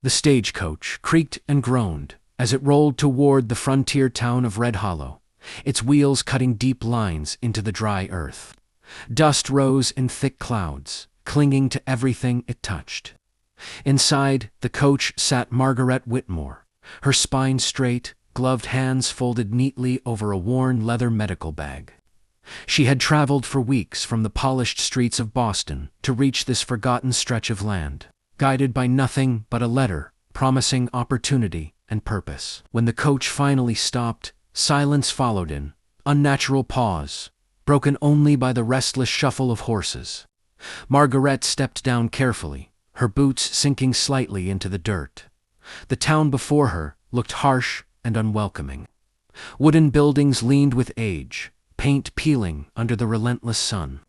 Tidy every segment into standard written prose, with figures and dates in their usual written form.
The stagecoach creaked and groaned as it rolled toward the frontier town of Red Hollow, its wheels cutting deep lines into the dry earth. Dust rose in thick clouds, clinging to everything it touched. Inside the coach sat Margaret Whitmore, her spine straight, gloved hands folded neatly over a worn leather medical bag. She had traveled for weeks from the polished streets of Boston to reach this forgotten stretch of land, guided by nothing but a letter promising opportunity and purpose. When the coach finally stopped, silence followed in, unnatural pause, broken only by the restless shuffle of horses. Margaret stepped down carefully, her boots sinking slightly into the dirt. The town before her looked harsh and unwelcoming. Wooden buildings leaned with age, paint peeling under the relentless sun.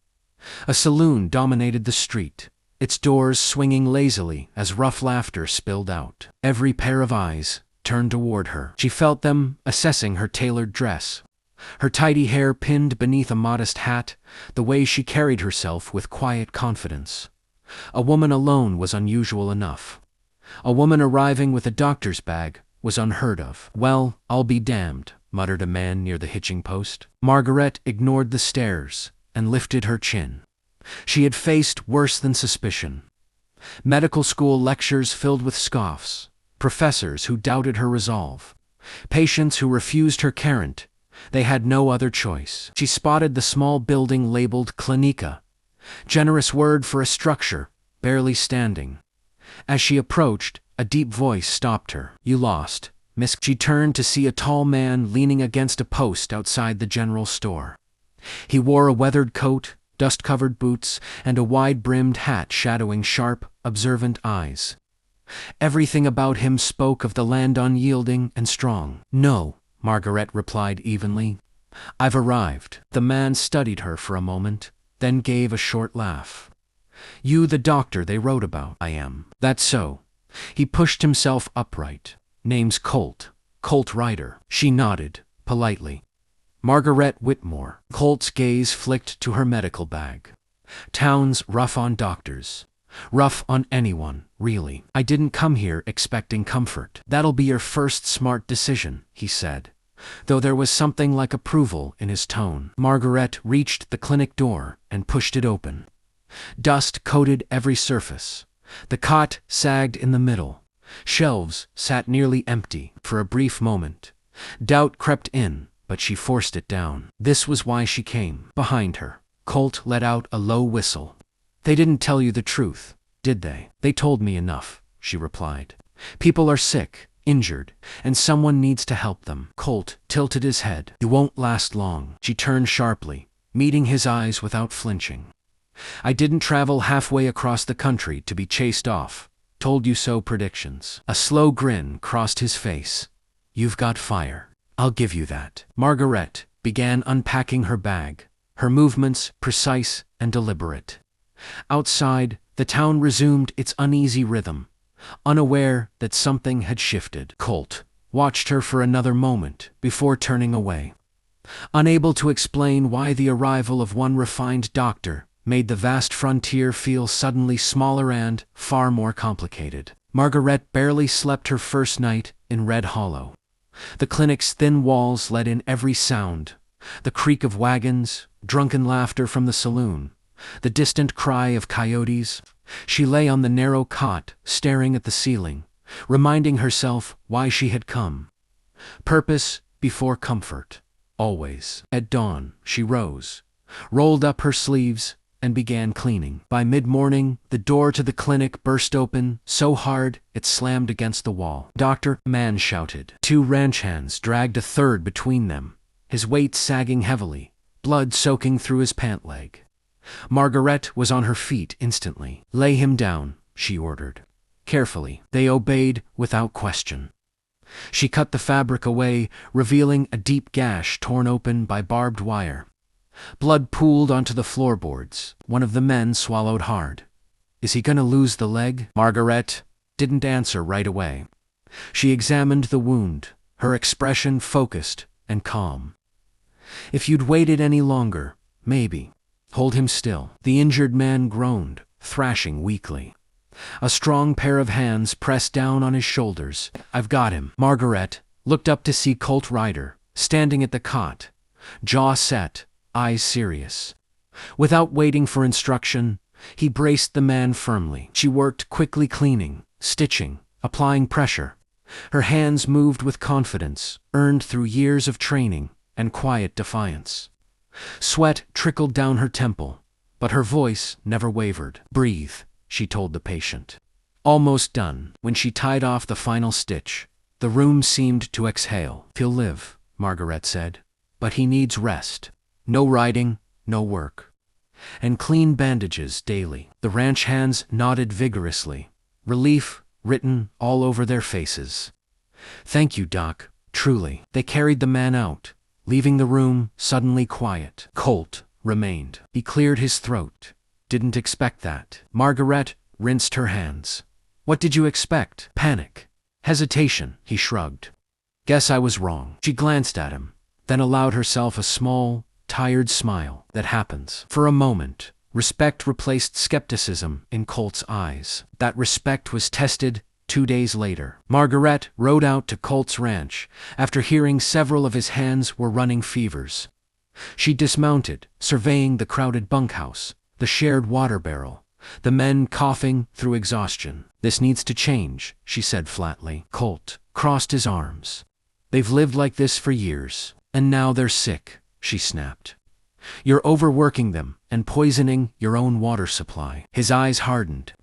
A saloon dominated the street, its doors swinging lazily as rough laughter spilled out. Every pair of eyes turned toward her. She felt them assessing her tailored dress, her tidy hair pinned beneath a modest hat, the way she carried herself with quiet confidence. A woman alone was unusual enough. A woman arriving with a doctor's bag was unheard of. "Well, I'll be damned," muttered a man near the hitching post. Margaret ignored the stares and lifted her chin. She had faced worse than suspicion. Medical school lectures filled with scoffs, professors who doubted her resolve, patients who refused her current. They had no other choice. She spotted the small building labeled Clinica, generous word for a structure barely standing. As she approached, a deep voice stopped her. "You lost, Miss." She turned to see a tall man leaning against a post outside the general store. He wore a weathered coat, dust-covered boots, and a wide-brimmed hat shadowing sharp, observant eyes. Everything about him spoke of the land unyielding and strong. "No," Margaret replied evenly. "I've arrived." The man studied her for a moment, then gave a short laugh. "You the doctor they wrote about?" "I am." "That's so." He pushed himself upright. "Name's Colt Ryder." She nodded, politely. Margaret Whitmore. Colt's gaze flicked to her medical bag. "Town's rough on doctors. Rough on anyone, really. I didn't come here expecting comfort." "That'll be your first smart decision," he said, though there was something like approval in his tone. Margaret reached the clinic door and pushed it open. Dust coated every surface. The cot sagged in the middle. Shelves sat nearly empty. For a brief moment, doubt crept in, but she forced it down. This was why she came. Behind her, Colt let out a low whistle. "They didn't tell you the truth, did they?" "They told me enough," she replied. "People are sick, injured, and someone needs to help them." Colt tilted his head. "You won't last long." She turned sharply, meeting his eyes without flinching. "I didn't travel halfway across the country to be chased off. Told you so predictions." A slow grin crossed his face. "You've got fire. I'll give you that." Margaret began unpacking her bag, her movements precise and deliberate. Outside, the town resumed its uneasy rhythm, unaware that something had shifted. Colt watched her for another moment before turning away, unable to explain why the arrival of one refined doctor made the vast frontier feel suddenly smaller and far more complicated. Margaret barely slept her first night in Red Hollow. The clinic's thin walls let in every sound: the creak of wagons, drunken laughter from the saloon, the distant cry of coyotes. She lay on the narrow cot, staring at the ceiling, reminding herself why she had come. Purpose before comfort, always. At dawn, she rose, rolled up her sleeves, and began cleaning. By mid-morning, the door to the clinic burst open so hard it slammed against the wall. "Doctor," a man shouted. Two ranch hands dragged a third between them, his weight sagging heavily, blood soaking through his pant leg. Margaret was on her feet instantly. "Lay him down," she ordered. Carefully, they obeyed without question. She cut the fabric away, revealing a deep gash torn open by barbed wire. Blood pooled onto the floorboards. One of the men swallowed hard. "Is he gonna lose the leg?" Margaret didn't answer right away. She examined the wound, her expression focused and calm. "If you'd waited any longer, maybe." "Hold him still." The injured man groaned, thrashing weakly. A strong pair of hands pressed down on his shoulders. "I've got him." Margaret looked up to see Colt Ryder, standing at the cot, jaw set, eyes serious. Without waiting for instruction, he braced the man firmly. She worked quickly, cleaning, stitching, applying pressure. Her hands moved with confidence, earned through years of training and quiet defiance. Sweat trickled down her temple, but her voice never wavered. "Breathe," she told the patient. Almost done. When she tied off the final stitch, the room seemed to exhale. "He'll live," Margaret said, "but he needs rest. No riding, no work. And clean bandages daily." The ranch hands nodded vigorously, relief written all over their faces. "Thank you, Doc, truly." They carried the man out, leaving the room suddenly quiet. Colt remained. He cleared his throat. "Didn't expect that." Margaret rinsed her hands. "What did you expect?" "Panic. Hesitation," he shrugged. "Guess I was wrong." She glanced at him, then allowed herself a small, tired smile. "That happens." For a moment, respect replaced skepticism in Colt's eyes. That respect was tested 2 days later. Margaret rode out to Colt's ranch after hearing several of his hands were running fevers. She dismounted, surveying the crowded bunkhouse, the shared water barrel, the men coughing through exhaustion. "This needs to change," she said flatly. Colt crossed his arms. "They've lived like this for years, and now they're sick," she snapped. "You're overworking them and poisoning your own water supply." His eyes hardened.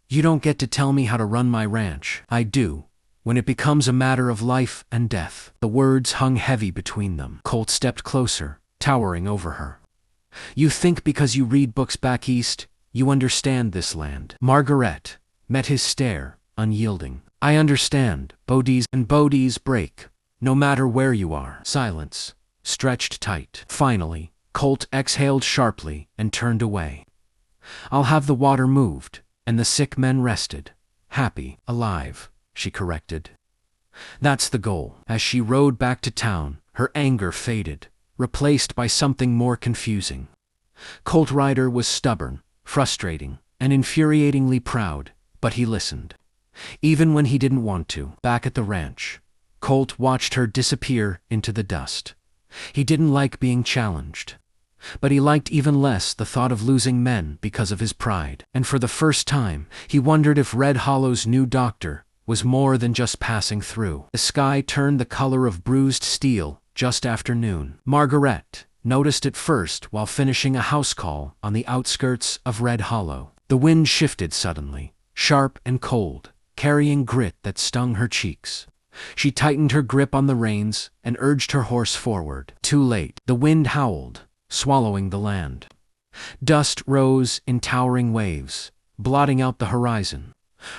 "You don't get to tell me how to run my ranch." "I do, when it becomes a matter of life and death." The words hung heavy between them. Colt stepped closer, towering over her. "You think because you read books back east, you understand this land." Margaret met his stare, unyielding. "I understand. Bodies break, no matter where you are." Silence stretched tight. Finally, Colt exhaled sharply and turned away. "I'll have the water moved, and the sick men rested. Happy, alive," she corrected. "That's the goal." As she rode back to town, her anger faded, replaced by something more confusing. Colt Ryder was stubborn, frustrating, and infuriatingly proud, but he listened. Even when he didn't want to. Back at the ranch, Colt watched her disappear into the dust. He didn't like being challenged, but he liked even less the thought of losing men because of his pride. And for the first time, he wondered if Red Hollow's new doctor was more than just passing through. The sky turned the color of bruised steel just after noon. Margaret noticed it first while finishing a house call on the outskirts of Red Hollow. The wind shifted suddenly, sharp and cold, carrying grit that stung her cheeks. She tightened her grip on the reins and urged her horse forward. Too late. The wind howled, swallowing the land. Dust rose in towering waves, blotting out the horizon.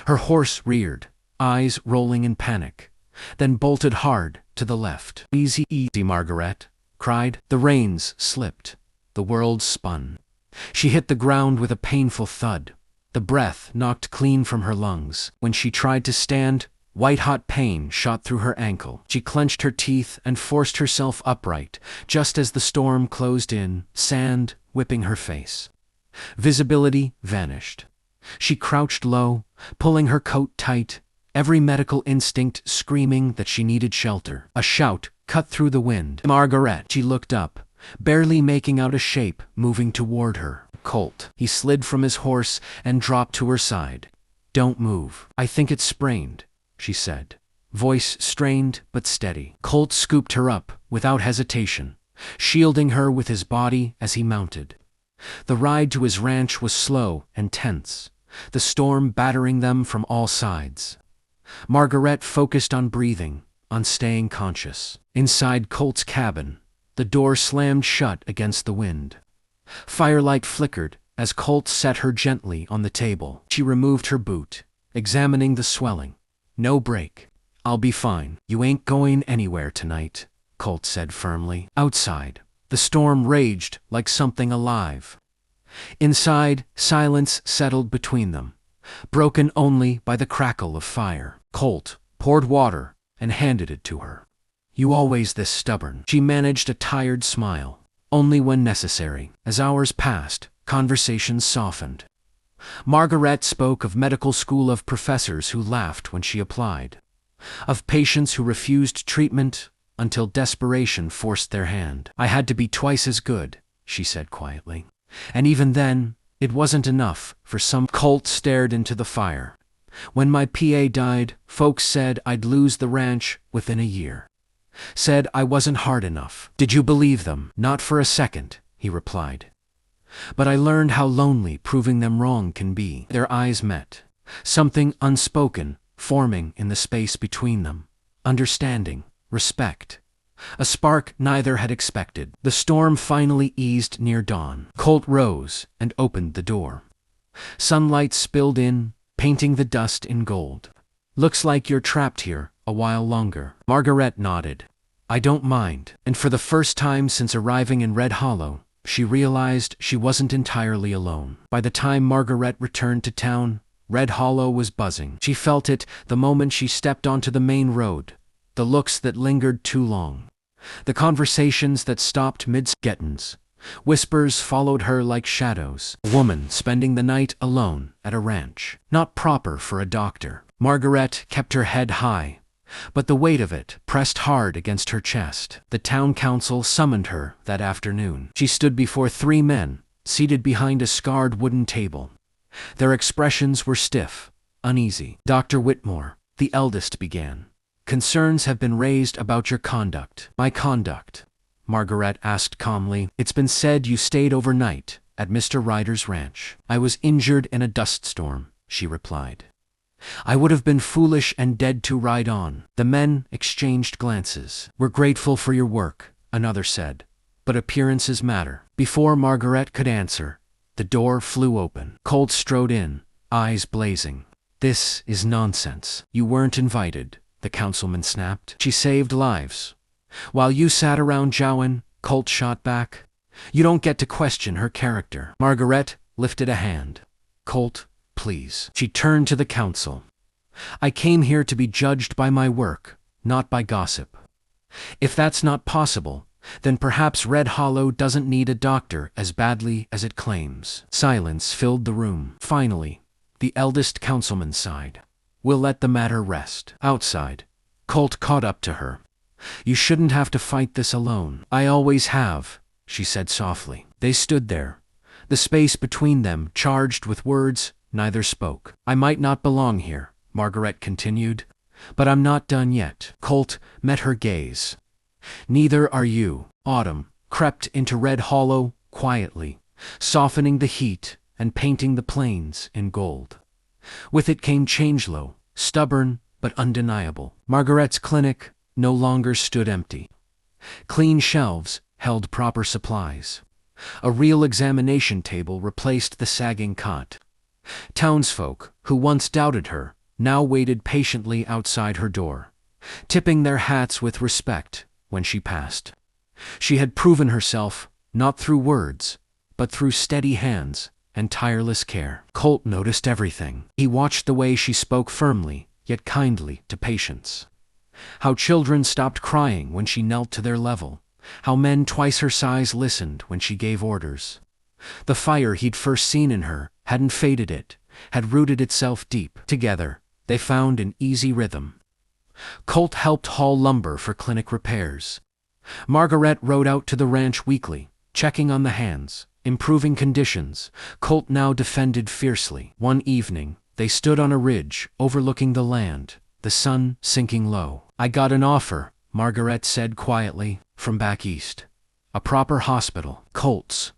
Her horse reared, eyes rolling in panic, then bolted hard to the left. "Easy, easy," Margaret cried. The reins slipped. The world spun. She hit the ground with a painful thud. The breath knocked clean from her lungs. When she tried to stand, white-hot pain shot through her ankle. She clenched her teeth and forced herself upright, just as the storm closed in, sand whipping her face. Visibility vanished. She crouched low, pulling her coat tight, every medical instinct screaming that she needed shelter. A shout cut through the wind. "Margaret!" She looked up, barely making out a shape moving toward her. Colt. He slid from his horse and dropped to her side. "Don't move." "I think it's sprained," she said, voice strained but steady. Colt scooped her up without hesitation, shielding her with his body as he mounted. The ride to his ranch was slow and tense, the storm battering them from all sides. Margaret focused on breathing, on staying conscious. Inside Colt's cabin, the door slammed shut against the wind. Firelight flickered as Colt set her gently on the table. She removed her boot, examining the swelling. "No break. I'll be fine." "You ain't going anywhere tonight," Colt said firmly. Outside, the storm raged like something alive. Inside, silence settled between them, broken only by the crackle of fire. Colt poured water and handed it to her. "You always this stubborn." She managed a tired smile, only when necessary. As hours passed, conversations softened. Margaret spoke of medical school, of professors who laughed when she applied, of patients who refused treatment until desperation forced their hand. I had to be twice as good, she said quietly. And even then, it wasn't enough for some. Colt stared into the fire. When my PA died, folks said I'd lose the ranch within a year. Said I wasn't hard enough. Did you believe them? Not for a second, he replied. But I learned how lonely proving them wrong can be. Their eyes met. Something unspoken forming in the space between them. Understanding, respect. A spark neither had expected. The storm finally eased near dawn. Colt rose and opened the door. Sunlight spilled in, painting the dust in gold. Looks like you're trapped here a while longer. Margaret nodded. I don't mind. And for the first time since arriving in Red Hollow, she realized she wasn't entirely alone. By the time Margaret returned to town, Red Hollow was buzzing. She felt it the moment she stepped onto the main road. The looks that lingered too long. The conversations that stopped mid-sentence. Whispers followed her like shadows. A woman spending the night alone at a ranch. Not proper for a doctor. Margaret kept her head high, but the weight of it pressed hard against her chest. The town council summoned her that afternoon. She stood before 3 men, seated behind a scarred wooden table. Their expressions were stiff, uneasy. Dr. Whitmore, the eldest, began. Concerns have been raised about your conduct. My conduct? Margaret asked calmly. It's been said you stayed overnight at Mr. Ryder's ranch. I was injured in a dust storm, she replied. I would have been foolish and dead to ride on. The men exchanged glances. We're grateful for your work, another said, but appearances matter. Before Margaret could answer, the door flew open. Colt strode in, eyes blazing. This is nonsense. You weren't invited, the councilman snapped. She saved lives. While you sat around jowing, Colt shot back. You don't get to question her character. Margaret lifted a hand. Colt, please. She turned to the council. I came here to be judged by my work, not by gossip. If that's not possible, then perhaps Red Hollow doesn't need a doctor as badly as it claims. Silence filled the room. Finally, the eldest councilman sighed. We'll let the matter rest. Outside, Colt caught up to her. You shouldn't have to fight this alone. I always have, she said softly. They stood there, the space between them charged with words neither spoke. I might not belong here, Margaret continued, but I'm not done yet. Colt met her gaze. Neither are you. Autumn crept into Red Hollow quietly, softening the heat and painting the plains in gold. With it came Changelow, stubborn but undeniable. Margaret's clinic no longer stood empty. Clean shelves held proper supplies. A real examination table replaced the sagging cot. Townsfolk, who once doubted her, now waited patiently outside her door, tipping their hats with respect when she passed. She had proven herself, not through words, but through steady hands and tireless care. Colt noticed everything. He watched the way she spoke firmly, yet kindly, to patients. How children stopped crying when she knelt to their level. How men twice her size listened when she gave orders. The fire he'd first seen in her hadn't faded, it had rooted itself deep. Together, they found an easy rhythm. Colt helped haul lumber for clinic repairs. Margaret rode out to the ranch weekly, checking on the hands, improving conditions. Colt now defended fiercely. One evening, they stood on a ridge overlooking the land, the sun sinking low. I got an offer, Margaret said quietly, from back east. A proper hospital. Colt's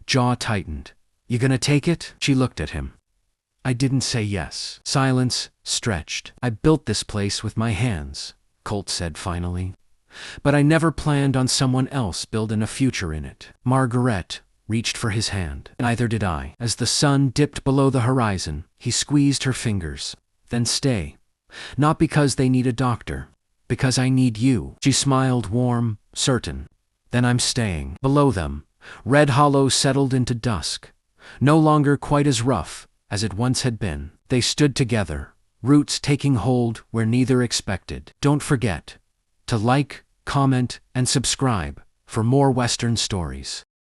jaw tightened. You gonna take it? She looked at him. I didn't say yes. Silence stretched. I built this place with my hands, Colt said finally. But I never planned on someone else building a future in it. Margaret reached for his hand. Neither did I. As the sun dipped below the horizon, he squeezed her fingers. Then stay. Not because they need a doctor. Because I need you. She smiled, warm, certain. Then I'm staying. Below them, Red Hollow settled into dusk, no longer quite as rough as it once had been. They stood together, roots taking hold where neither expected. Don't forget to like, comment, and subscribe for more Western stories.